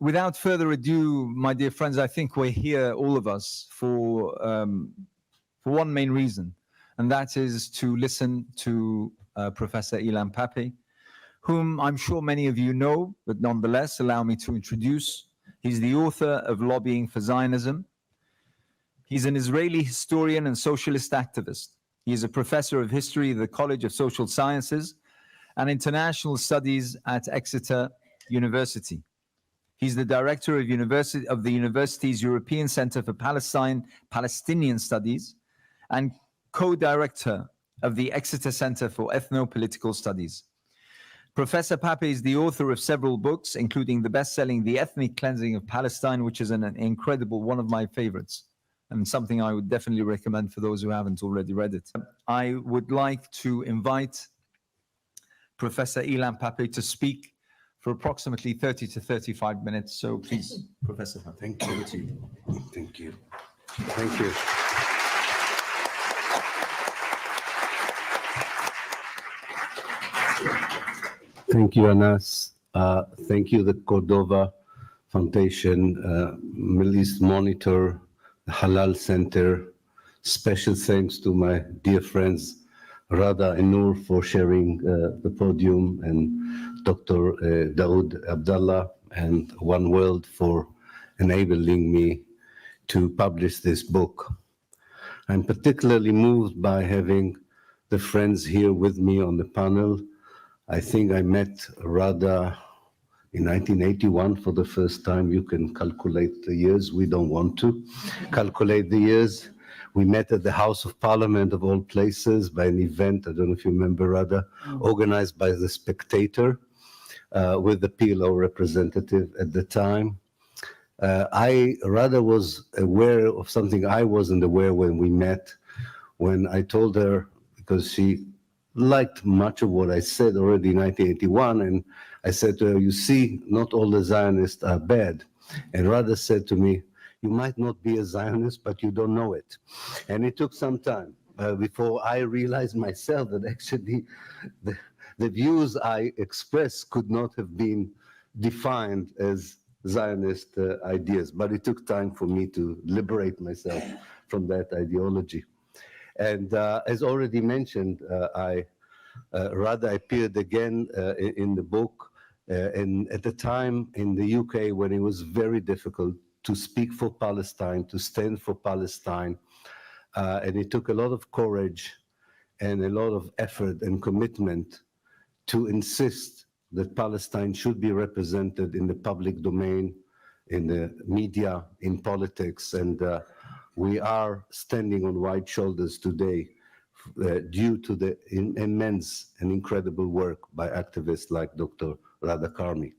without further ado, my dear friends, I think we're here, all of us, for one main reason, and that is to listen to Professor Ilan Pappe, whom I'm sure many of you know, but nonetheless, allow me to introduce. He's the author of Lobbying for Zionism. He's an Israeli historian and socialist activist. He is a professor of history at the College of Social Sciences and International Studies at Exeter University. He's the director of the university's European Center for Palestinian Studies and co-director of the Exeter Center for Ethno-Political Studies. Professor Pappe is the author of several books, including the best-selling The Ethnic Cleansing of Palestine, which is an incredible, one of my favorites, and something I would definitely recommend for those who haven't already read it. I would like to invite Professor Ilan Pappe to speak for approximately 30 to 35 minutes. So please, Professor Pappe. Thank you. Thank you. Thank you. Thank you, Anas. Thank you, the Cordoba Foundation, Middle East Monitor, the Halal Center. Special thanks to my dear friends Rada and Noor for sharing the podium, and Dr. Daoud Abdallah and One World for enabling me to publish this book. I'm particularly moved by having the friends here with me on the panel. I think I met Rada in 1981 for the first time. You can calculate the years. We don't want to calculate the years. We met at the House of Parliament of all places by an event, I don't know if you remember, Rada, organized by The Spectator with the PLO representative at the time. Rada was aware of something I wasn't aware when we met, when I told her, because she liked much of what I said already in 1981, and I said to her, you see, not all the Zionists are bad. And Rada said to me, you might not be a Zionist, but you don't know it. And it took some time before I realized myself that actually the views I expressed could not have been defined as Zionist ideas. But it took time for me to liberate myself from that ideology. And as already mentioned, Rada appeared again in the book. And at the time in the UK, when it was very difficult to speak for Palestine, to stand for Palestine. And it took a lot of courage and a lot of effort and commitment to insist that Palestine should be represented in the public domain, in the media, in politics. And we are standing on wide shoulders today due to the immense and incredible work by activists like Dr. Rada Karmi.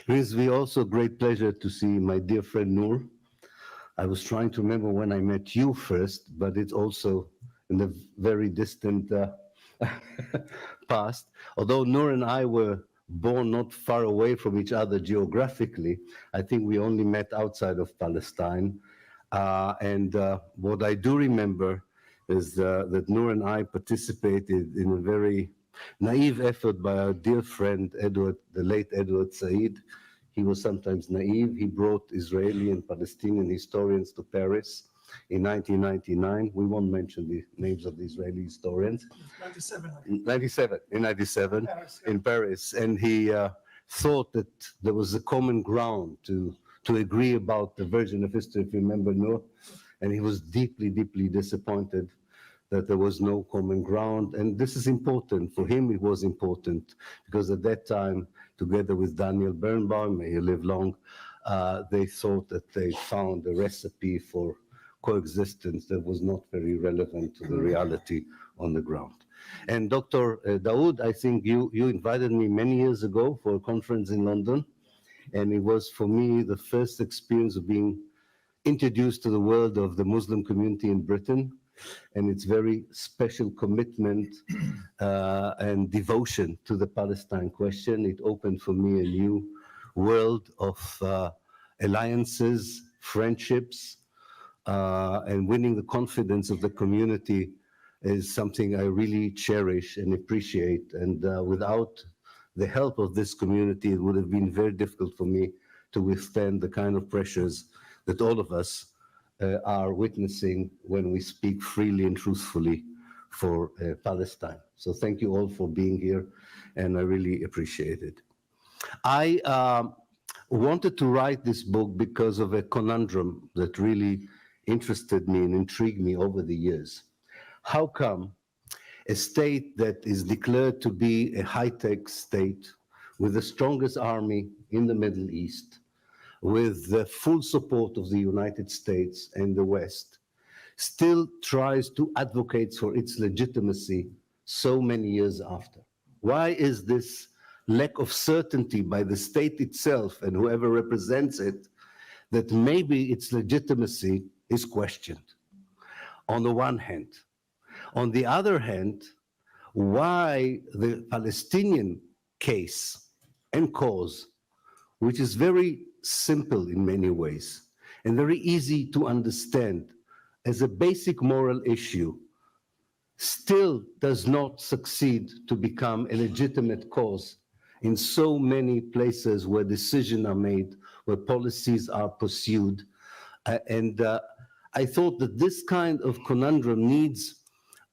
It gives me also great pleasure to see my dear friend Noor. I was trying to remember when I met you first, but it's also in the very distant past. Although Noor and I were born not far away from each other geographically, I think we only met outside of Palestine. What I do remember is that Noor and I participated in a very naive effort by our dear friend Edward, the late Edward Said. He was sometimes naive. He brought Israeli and Palestinian historians to Paris in 1999. We won't mention the names of the Israeli historians. 97 in Paris. And he thought that there was a common ground to agree about the version of history, if you remember, Noor. And he was deeply, deeply disappointed that there was no common ground. And this is important. For him, it was important because at that time, together with Daniel Birnbaum, may he live long, they thought that they found a recipe for coexistence that was not very relevant to the reality on the ground. And Dr. Daoud, I think you invited me many years ago for a conference in London. And it was for me the first experience of being introduced to the world of the Muslim community in Britain and its very special commitment and devotion to the Palestine question. It opened for me a new world of alliances, friendships, and winning the confidence of the community is something I really cherish and appreciate. And without the help of this community, it would have been very difficult for me to withstand the kind of pressures that all of us are witnessing when we speak freely and truthfully for Palestine. So thank you all for being here, and I really appreciate it. I wanted to write this book because of a conundrum that really interested me and intrigued me over the years. How come a state that is declared to be a high-tech state with the strongest army in the Middle East, with the full support of the United States and the West, still tries to advocate for its legitimacy so many years after? Why is this lack of certainty by the state itself and whoever represents it that maybe its legitimacy is questioned, on the one hand? On the other hand, why the Palestinian case and cause, which is very simple in many ways and very easy to understand as a basic moral issue, still does not succeed to become a legitimate cause in so many places where decisions are made, where policies are pursued. I thought that this kind of conundrum needs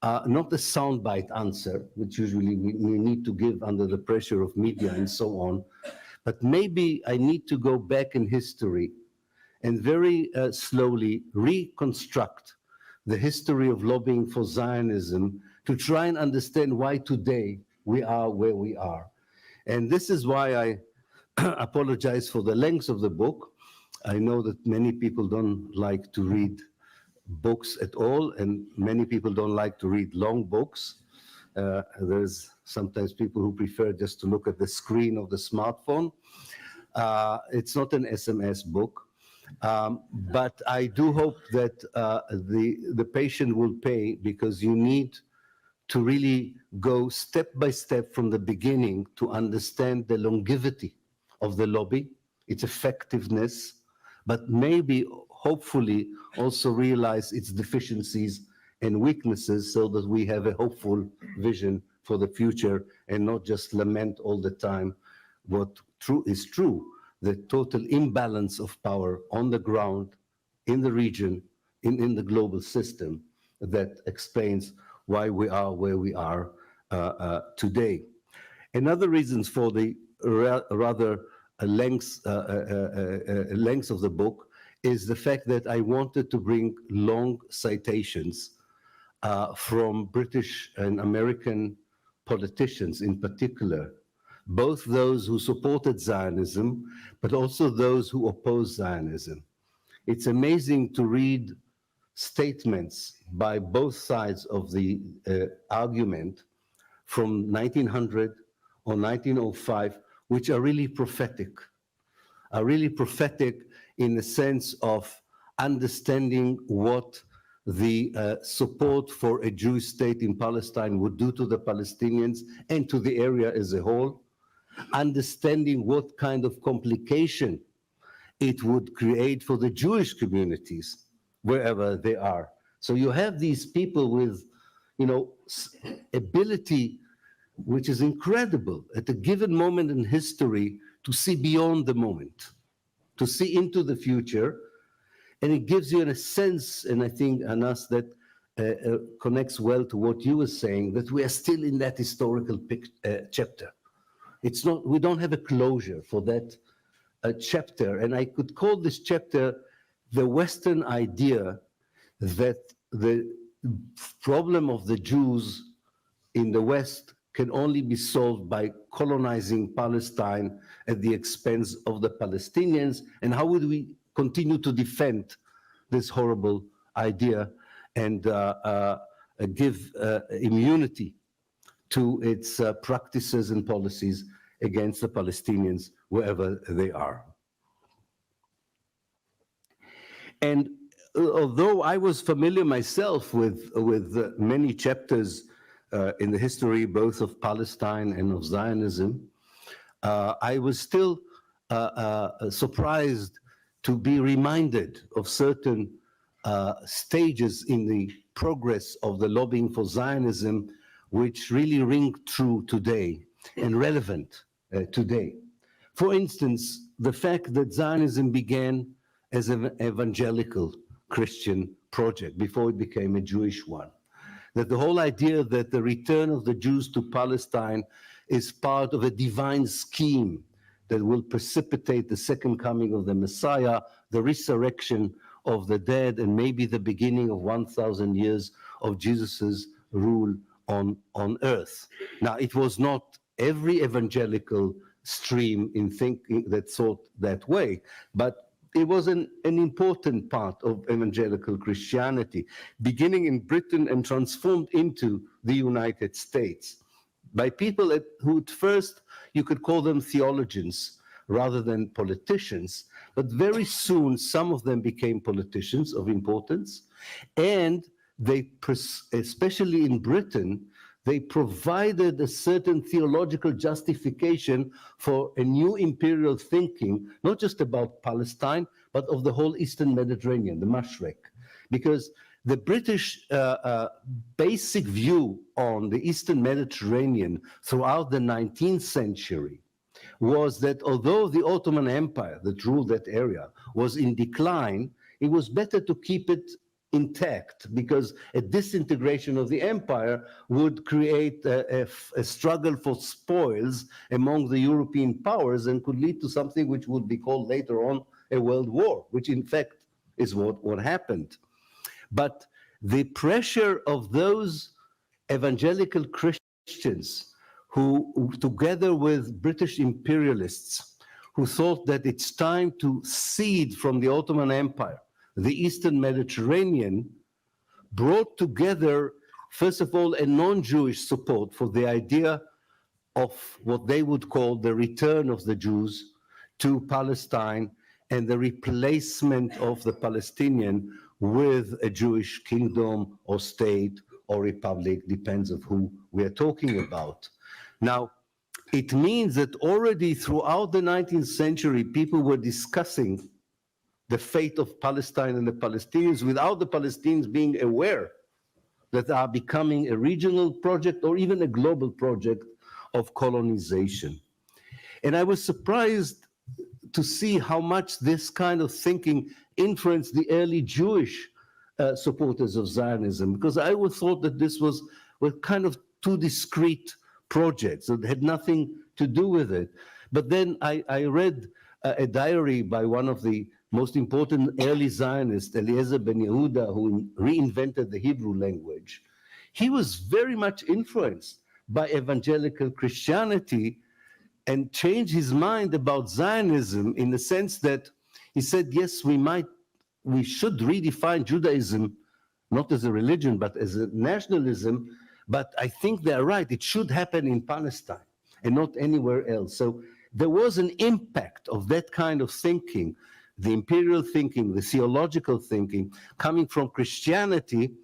not a soundbite answer, which usually we need to give under the pressure of media and so on, but maybe I need to go back in history and very slowly reconstruct the history of lobbying for Zionism to try and understand why today we are where we are. And this is why I apologize for the length of the book. I know that many people don't like to read books at all, and many people don't like to read long books. There's sometimes people who prefer just to look at the screen of the smartphone. It's not an SMS book, but I do hope that the patient will pay, because you need to really go step by step from the beginning to understand the longevity of the lobby, its effectiveness, but maybe, hopefully, also realize its deficiencies and weaknesses so that we have a hopeful vision for the future and not just lament all the time what is true, the total imbalance of power on the ground, in the region, in the global system that explains why we are where we are today. Another reasons for the rather length of the book is the fact that I wanted to bring long citations from British and American politicians in particular, both those who supported Zionism, but also those who opposed Zionism. It's amazing to read statements by both sides of the argument from 1900 or 1905, which are really prophetic in the sense of understanding what the support for a Jewish state in Palestine would do to the Palestinians and to the area as a whole, understanding what kind of complication it would create for the Jewish communities wherever they are. So you have these people with, ability which is incredible at a given moment in history to see beyond the moment, to see into the future. And it gives you a sense, and I think, Anas, that connects well to what you were saying, that we are still in that historical chapter. It's not, we don't have a closure for that chapter. And I could call this chapter the Western idea that the problem of the Jews in the West can only be solved by colonizing Palestine at the expense of the Palestinians. And how would we continue to defend this horrible idea and give immunity to its practices and policies against the Palestinians wherever they are? And although I was familiar myself with many chapters in the history both of Palestine and of Zionism, I was still surprised to be reminded of certain stages in the progress of the lobbying for Zionism, which really ring true today and relevant today. For instance, the fact that Zionism began as an evangelical Christian project before it became a Jewish one. That the whole idea that the return of the Jews to Palestine is part of a divine scheme that will precipitate the second coming of the Messiah, the resurrection of the dead, and maybe the beginning of 1,000 years of Jesus's rule on earth. Now, it was not every evangelical stream in thinking that thought that way, but it was an important part of evangelical Christianity, beginning in Britain and transformed into the United States by people who at first you could call them theologians rather than politicians, but very soon some of them became politicians of importance, and they, especially in Britain, they provided a certain theological justification for a new imperial thinking, not just about Palestine, but of the whole Eastern Mediterranean, the Mashreq. Because the British basic view on the Eastern Mediterranean throughout the 19th century was that although the Ottoman Empire that ruled that area was in decline, it was better to keep it intact, because a disintegration of the empire would create a struggle for spoils among the European powers and could lead to something which would be called later on a world war, which in fact is what happened. But the pressure of those evangelical Christians who, together with British imperialists, who thought that it's time to cede from the Ottoman Empire the Eastern Mediterranean, brought together, first of all, a non-Jewish support for the idea of what they would call the return of the Jews to Palestine and the replacement of the Palestinian with a Jewish kingdom or state or republic, depends on who we are talking about. Now, it means that already throughout the 19th century, people were discussing the fate of Palestine and the Palestinians without the Palestinians being aware that they are becoming a regional project or even a global project of colonization. And I was surprised to see how much this kind of thinking influenced the early Jewish supporters of Zionism, because I always thought that this were kind of two discrete projects that had nothing to do with it. But then I read a diary by one of the most important early Zionists, Eliezer ben Yehuda, who reinvented the Hebrew language. He was very much influenced by evangelical Christianity and changed his mind about Zionism in the sense that he said, yes, we should redefine Judaism, not as a religion, but as a nationalism, but I think they're right, it should happen in Palestine and not anywhere else. So there was an impact of that kind of thinking, the imperial thinking, the theological thinking, coming from Christianity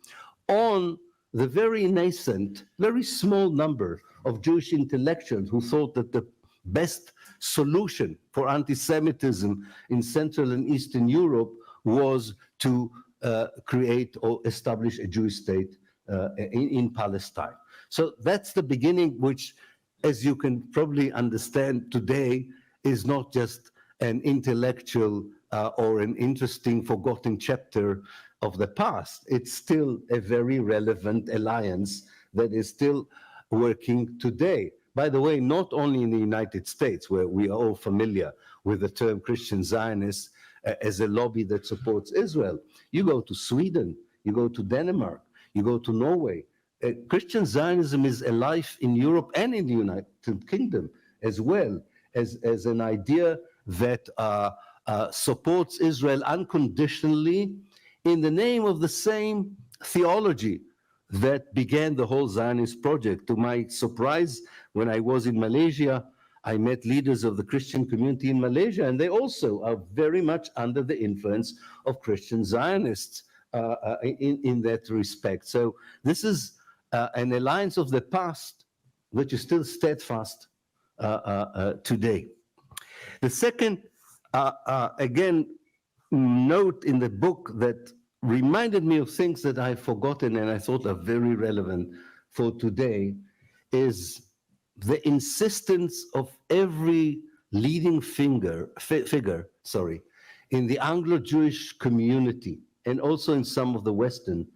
on the very nascent, very small number of Jewish intellectuals who thought that the best solution for anti-Semitism in Central and Eastern Europe was to create or establish a Jewish state in Palestine. So that's the beginning, which, as you can probably understand today, is not just an intellectual or an interesting forgotten chapter of the past. It's still a very relevant alliance that is still working today. By the way, not only in the United States, where we are all familiar with the term Christian Zionists as a lobby that supports Israel. You go to Sweden, you go to Denmark, you go to Norway. Christian Zionism is alive in Europe and in the United Kingdom as well as an idea that supports Israel unconditionally in the name of the same theology that began the whole Zionist project. To my surprise, when I was in Malaysia, I met leaders of the Christian community in Malaysia, and they also are very much under the influence of Christian Zionists in that respect. So this is an alliance of the past which is still steadfast today. The second, again, note in the book that reminded me of things that I've forgotten and I thought are very relevant for today is the insistence of every leading figure, in the Anglo-Jewish community and also in some of the Western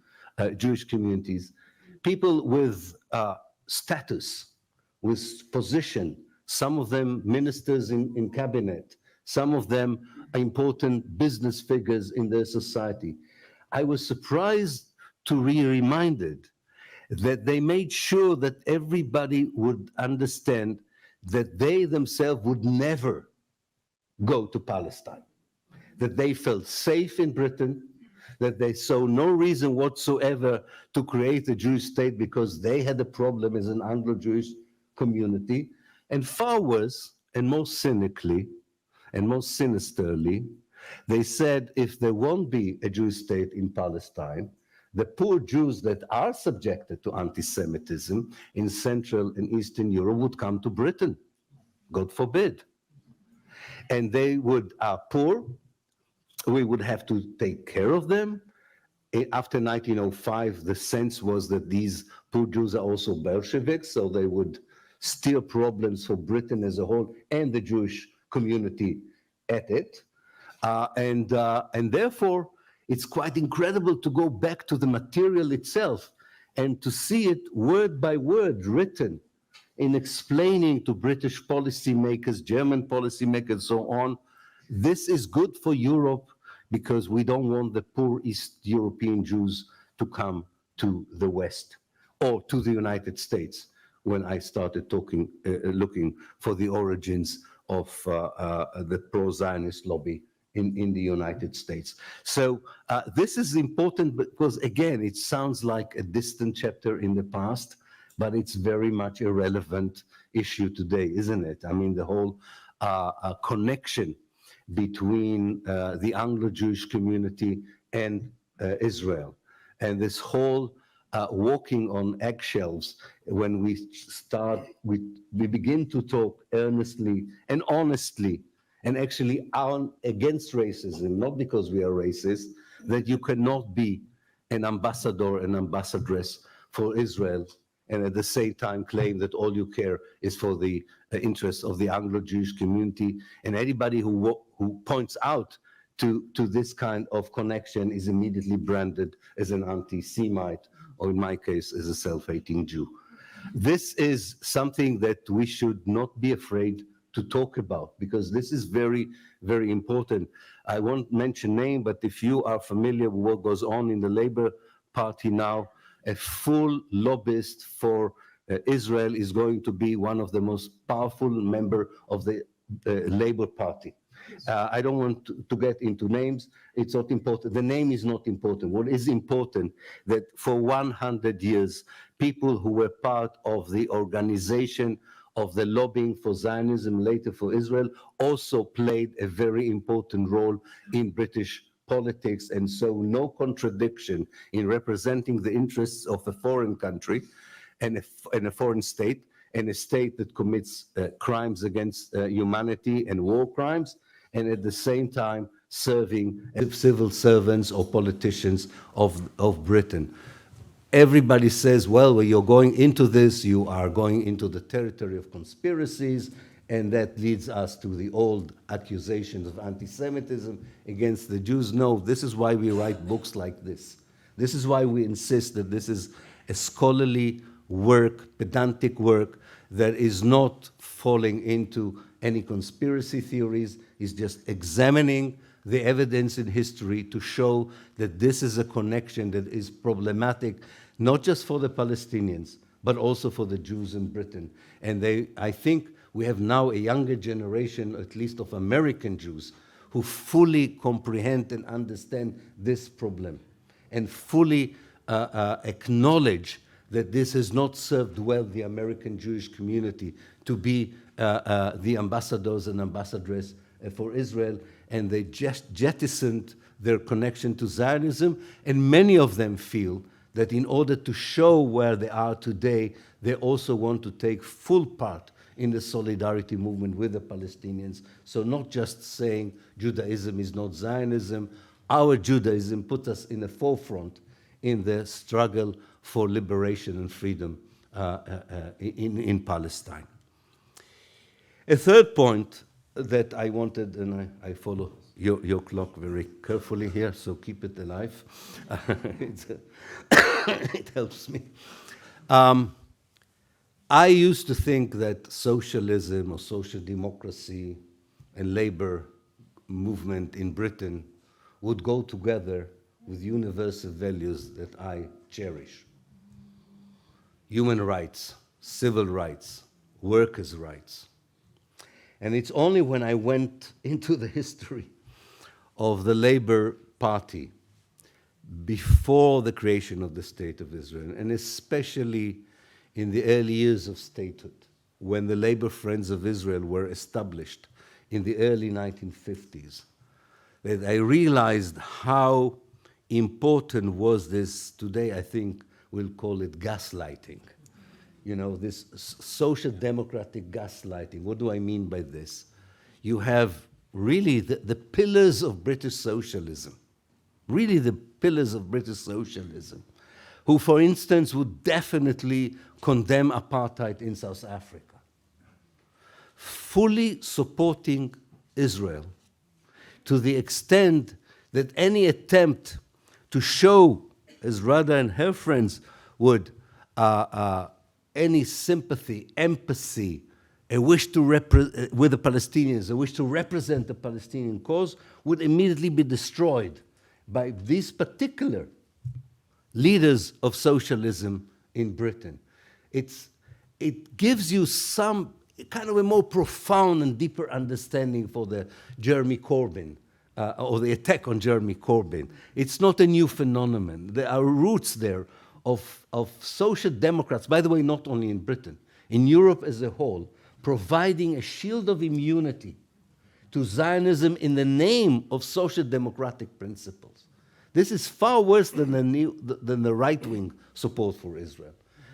Jewish communities, people with status, with position, some of them ministers in cabinet, some of them important business figures in their society. I was surprised to be reminded that they made sure that everybody would understand that they themselves would never go to Palestine, that they felt safe in Britain, that they saw no reason whatsoever to create a Jewish state because they had a problem as an Anglo-Jewish community. And far worse, and most cynically, and most sinisterly, they said if there won't be a Jewish state in Palestine, the poor Jews that are subjected to anti-Semitism in Central and Eastern Europe would come to Britain, God forbid. And they are poor, we would have to take care of them. After 1905, the sense was that these poor Jews are also Bolsheviks, so they would steer problems for Britain as a whole and the Jewish community at it. And therefore, it's quite incredible to go back to the material itself and to see it word by word written in explaining to British policymakers, German policymakers, so on, this is good for Europe because we don't want the poor East European Jews to come to the West or to the United States when I started looking for the origins of the pro-Zionist lobby in the United States. So this is important because, again, it sounds like a distant chapter in the past, but it's very much a relevant issue today, isn't it? I mean, the whole connection between the Anglo-Jewish community and Israel, and this whole walking on eggshells when we begin to talk earnestly and honestly and actually against racism, not because we are racist, that you cannot be an ambassador, an ambassadress for Israel and at the same time claim that all you care is for the interests of the Anglo-Jewish community. And anybody who points out to this kind of connection is immediately branded as an anti-Semite, or in my case, as a self-hating Jew. This is something that we should not be afraid to talk about, because this is very, very important. I won't mention name, but if you are familiar with what goes on in the Labour Party now, a full lobbyist for Israel is going to be one of the most powerful members of the Labour Party. I don't want to get into names. It's not important. The name is not important. What is important that for 100 years, people who were part of the organization of the lobbying for Zionism, later for Israel, also played a very important role in British politics, and so no contradiction in representing the interests of a foreign country and a foreign state, and a state that commits crimes against humanity and war crimes, and at the same time serving as civil servants or politicians of Britain. Everybody says, well, when you're going into this, you are going into the territory of conspiracies, and that leads us to the old accusations of anti-Semitism against the Jews. No, this is why we write books like this. This is why we insist that this is a scholarly work, pedantic work, that is not falling into any conspiracy theories, is just examining the evidence in history to show that this is a connection that is problematic, not just for the Palestinians, but also for the Jews in Britain. And I think we have now a younger generation, at least of American Jews, who fully comprehend and understand this problem and fully acknowledge that this has not served well the American Jewish community to be the ambassadors and ambassadresses for Israel, and they just jettisoned their connection to Zionism, and many of them feel that in order to show where they are today, they also want to take full part in the solidarity movement with the Palestinians. So not just saying Judaism is not Zionism, our Judaism put us in the forefront in the struggle for liberation and freedom in Palestine. A third point that I wanted, and I follow your clock very carefully here, so keep it alive. It helps me. I used to think that socialism or social democracy and labor movement in Britain would go together with universal values that I cherish. Human rights, civil rights, workers' rights. And it's only when I went into the history of the Labour Party before the creation of the State of Israel, and especially in the early years of statehood, when the Labour Friends of Israel were established in the early 1950s, that I realized how important was this. Today I think we'll call it gaslighting. You know, this social democratic gaslighting. What do I mean by this? You have really the pillars of British socialism, really the pillars of British socialism, who, for instance, would definitely condemn apartheid in South Africa, fully supporting Israel to the extent that any attempt to show, as Rada and her friends would, any sympathy, empathy, a wish to with the Palestinians, a wish to represent the Palestinian cause, would immediately be destroyed by these particular leaders of socialism in Britain. It gives you some kind of a more profound and deeper understanding for the Jeremy Corbyn, or the attack on Jeremy Corbyn. It's not a new phenomenon. There are roots there of social democrats, by the way, not only in Britain, in Europe as a whole, providing a shield of immunity to Zionism in the name of social democratic principles. This is far worse than the right-wing support for Israel.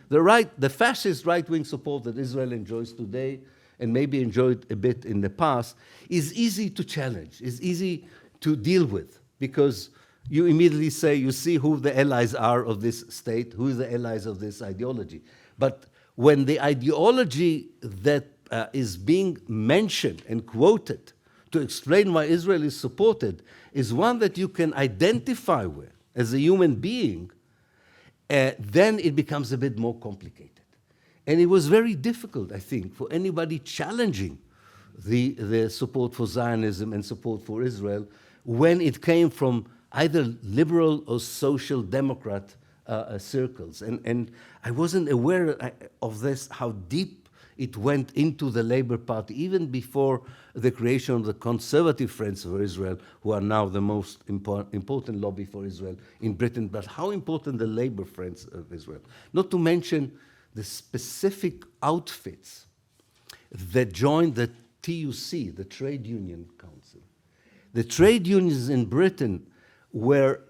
The fascist right-wing support that Israel enjoys today, and maybe enjoyed a bit in the past, is easy to challenge, is easy to deal with, because you immediately say, you see who the allies are of this state, who is the allies of this ideology. But when the ideology that is being mentioned and quoted to explain why Israel is supported is one that you can identify with as a human being, then it becomes a bit more complicated. And it was very difficult, I think, for anybody challenging the support for Zionism and support for Israel when it came from either liberal or social democrat circles. And I wasn't aware of this, how deep it went into the Labour Party, even before the creation of the Conservative Friends for Israel, who are now the most important lobby for Israel in Britain, but how important the Labour Friends of Israel. Not to mention the specific outfits that joined the TUC, the Trade Union Council. The trade unions in Britain were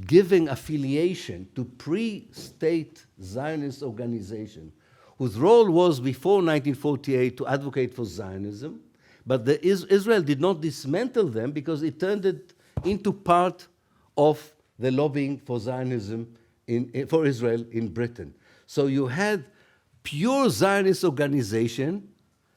giving affiliation to pre-state Zionist organizations whose role was before 1948 to advocate for Zionism, but Israel did not dismantle them because it turned it into part of the lobbying for Zionism for Israel in Britain. So you had pure Zionist organization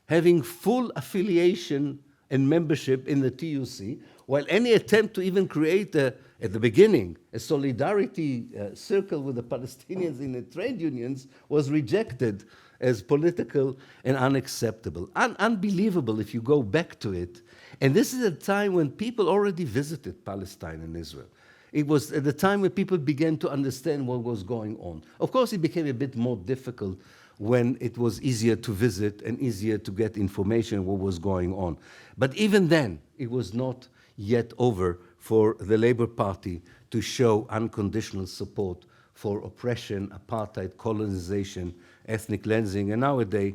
having full affiliation and membership in the TUC, while any attempt to even create, at the beginning, a solidarity circle with the Palestinians in the trade unions was rejected as political and unacceptable. Unbelievable if you go back to it. And this is a time when people already visited Palestine and Israel. It was at the time when people began to understand what was going on. Of course, it became a bit more difficult when it was easier to visit and easier to get information what was going on. But even then, it was not yet over for the Labour Party to show unconditional support for oppression, apartheid, colonization, ethnic cleansing, and nowadays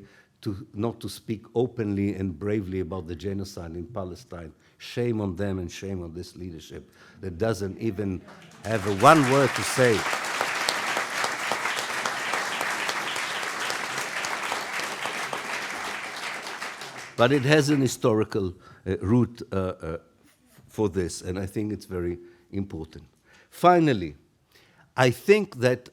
not to speak openly and bravely about the genocide in Palestine. Shame on them and shame on this leadership that doesn't even have one word to say. But it has an historical root for this, and I think it's very important. Finally, I think that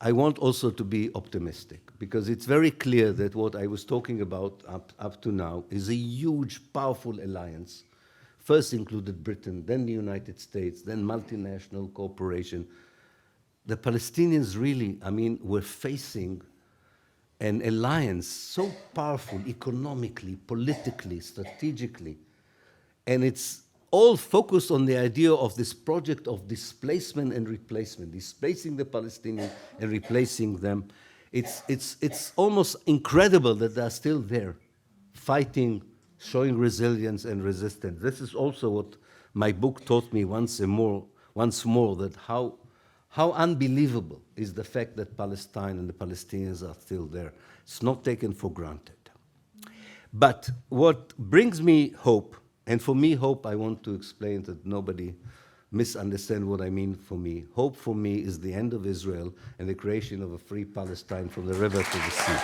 I want also to be optimistic, because it's very clear that what I was talking about up to now is a huge, powerful alliance. First included Britain, then the United States, then multinational cooperation. The Palestinians really, were facing an alliance so powerful economically, politically, strategically, and it's all focused on the idea of this project of displacement and replacement, displacing the Palestinians and replacing them. It's almost incredible that they're still there, fighting, showing resilience and resistance. This is also what my book taught me once more, that how unbelievable is the fact that Palestine and the Palestinians are still there. It's not taken for granted. But what brings me hope, and for me hope, I want to explain that nobody misunderstand what I mean for me. Hope for me is the end of Israel and the creation of a free Palestine from the river to the sea.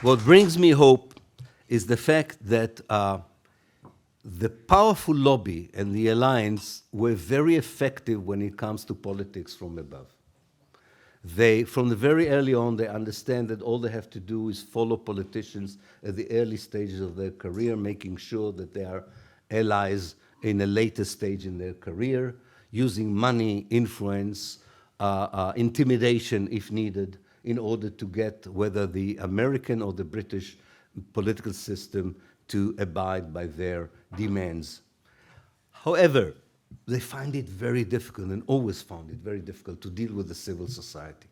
What brings me hope is the fact that the powerful lobby and the alliance were very effective when it comes to politics from above. From the very early on, they understand that all they have to do is follow politicians at the early stages of their career, making sure that they are allies in a later stage in their career, using money, influence, intimidation if needed, in order to get whether the American or the British political system to abide by their demands. However, they find it very difficult, and always found it very difficult, to deal with the civil society.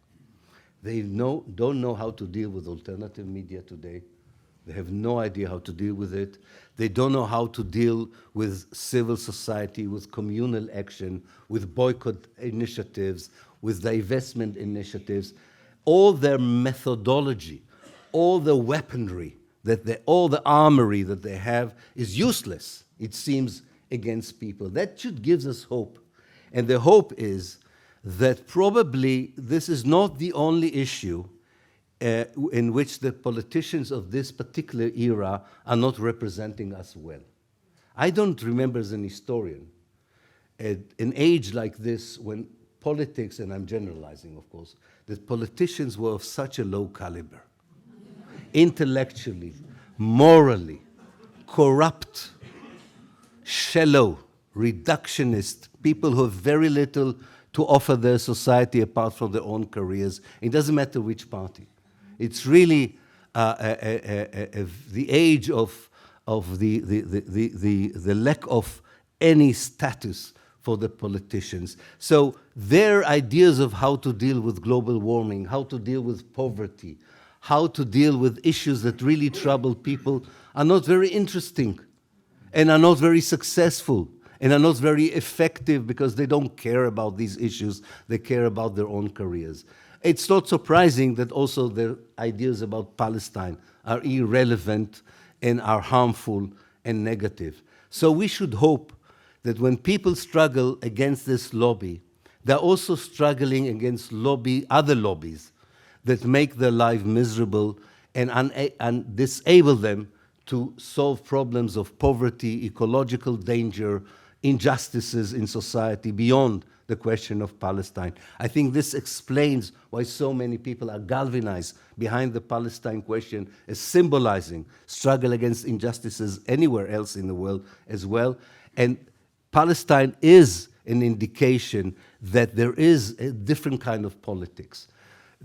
They don't know how to deal with alternative media today. They have no idea how to deal with it. They don't know how to deal with civil society, with communal action, with boycott initiatives, with divestment initiatives. All their methodology, all the weaponry, all the armory that they have is useless, it seems, against people. That should give us hope. And the hope is that probably this is not the only issue in which the politicians of this particular era are not representing us well. I don't remember, as an historian, an age like this when politics, and I'm generalizing, of course, that politicians were of such a low caliber, intellectually, morally, corrupt, shallow, reductionist, people who have very little to offer their society apart from their own careers. It doesn't matter which party. It's really the age of the lack of any status for the politicians. So their ideas of how to deal with global warming, how to deal with poverty, how to deal with issues that really trouble people are not very interesting, and are not very successful, and are not very effective, because they don't care about these issues. They care about their own careers. It's not surprising that also their ideas about Palestine are irrelevant and are harmful and negative. So we should hope that when people struggle against this lobby, they're also struggling against other lobbies that make their life miserable and disable them to solve problems of poverty, ecological danger, injustices in society beyond the question of Palestine. I think this explains why so many people are galvanized behind the Palestine question as symbolizing struggle against injustices anywhere else in the world as well. And Palestine is an indication that there is a different kind of politics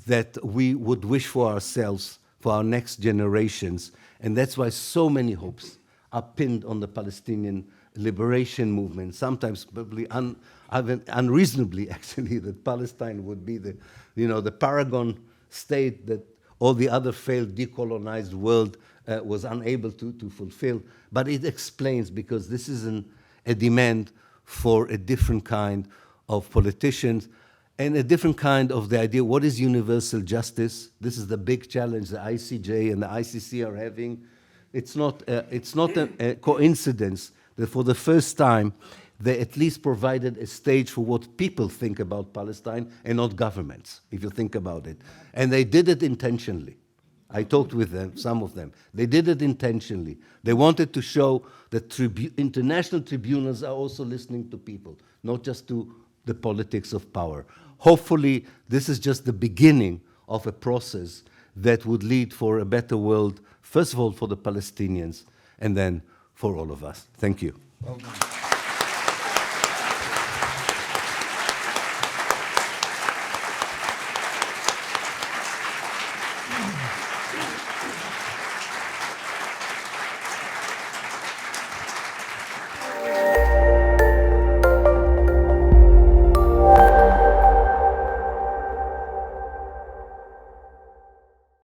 that we would wish for ourselves, for our next generations. And that's why so many hopes are pinned on the Palestinian liberation movement, sometimes probably unreasonably, actually, that Palestine would be the paragon state that all the other failed decolonized world was unable to fulfill. But it explains, because this is a demand for a different kind of politicians and a different kind of the idea, what is universal justice? This is the big challenge the ICJ and the ICC are having. It's not a coincidence that for the first time, they at least provided a stage for what people think about Palestine and not governments, if you think about it. And they did it intentionally. I talked with them, some of them. They did it intentionally. They wanted to show that international tribunals are also listening to people, not just to the politics of power. Hopefully, this is just the beginning of a process that would lead for a better world, first of all for the Palestinians, and then for all of us. Thank you. Well done.